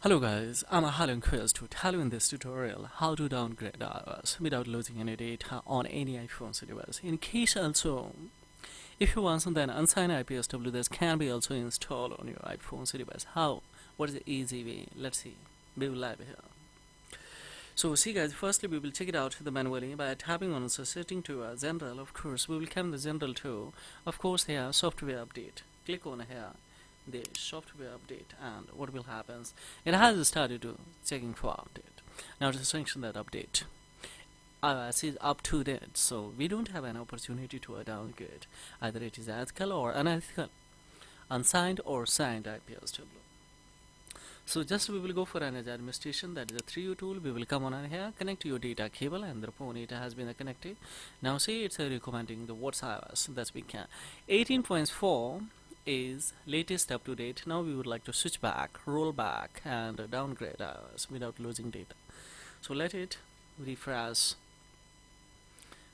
Hello guys, I'm Alan Quest to tell you in this tutorial how to downgrade iOS without losing any data on any iPhone device. In case also, if you want then unsigned IPSW that can be also installed on your iPhone device. How? What is the easy way? Let's see. We will live here. So see guys, firstly we will check it out the manually by tapping on the setting to general. Of course we will come to general too. Of course here software update. Click on here the software update, and what will happen, it has started to checking for update. Now to sanction that update, iOS is up to date, so we don't have an opportunity to downgrade. Either it is ethical or unethical, unsigned or signed IPSW. So just we will go for an administration, that is a 3U tool. We will come on here, connect to your data cable, and the phone it has been connected. Now see it's recommending the what's iOS that we can 18.4 is latest up to date. Now we would like to switch back, roll back, and downgrade iOS without losing data. So let it refresh.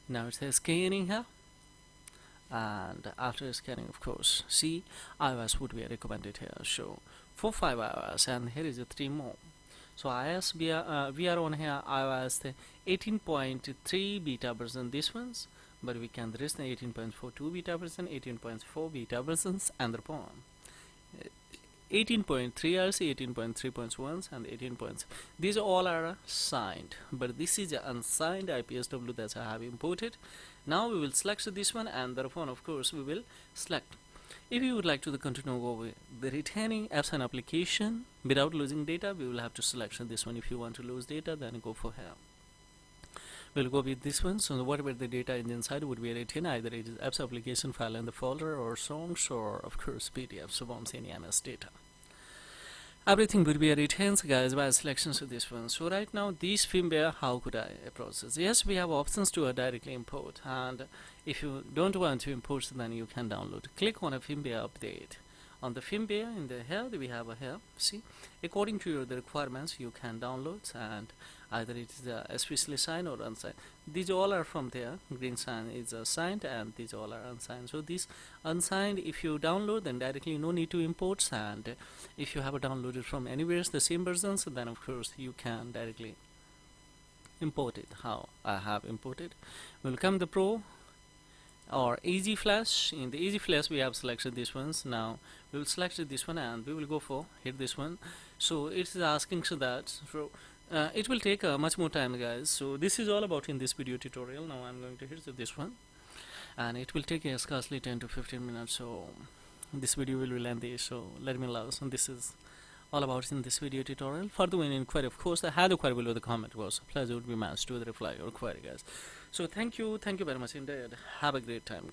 Now it says scanning here, and after scanning, of course, see iOS would be recommended here. So 4.5 iOS, and here is a 3 more. So iOS we are on here iOS the 18.3 beta version. This one's. But we can there is the 18.42 beta version, 18.4 beta versions, and the phone 18.3 RC, 18.3.1, and 18 points. These all are signed, but this is an unsigned IPSW that I have imported. Now we will select this one, and the phone, of course, we will select. If you would like to continue over the retaining apps and application without losing data, we will have to select this one. If you want to lose data, then go for here. We'll go with this one. So whatever the data is inside would be retained, either it is apps application file in the folder, or songs, or of course PDF, so bombs any MS data. Everything would be retained guys by selections of this one. So right now this firmware, how could I approach this? Yes, we have options to directly import, and if you don't want to import, then you can download. Click on a firmware update. On the firmware in the here we have a here, see, according to the requirements you can download, and either it is especially signed or unsigned. These all are from there. Green sign is signed, and these all are unsigned. So this unsigned, if you download, then directly no need to import, and if you have downloaded from anywhere the same versions, then of course you can directly import it. How I have imported. We'll come the Pro or Easy Flash. In the Easy Flash we have selected this ones. Now we will select this one, and we will go for hit this one. So it is asking so that it will take much more time guys. So this is all about in this video tutorial. Now I'm going to hit this one, and it will take scarcely 10 to 15 minutes. So this video will be lengthy, so let me know. So this is all about in this video tutorial. Further when inquiry, of course I had a query below the comment was pleasure would be matched to the reply or query guys. So thank you very much indeed. Have a great time guys.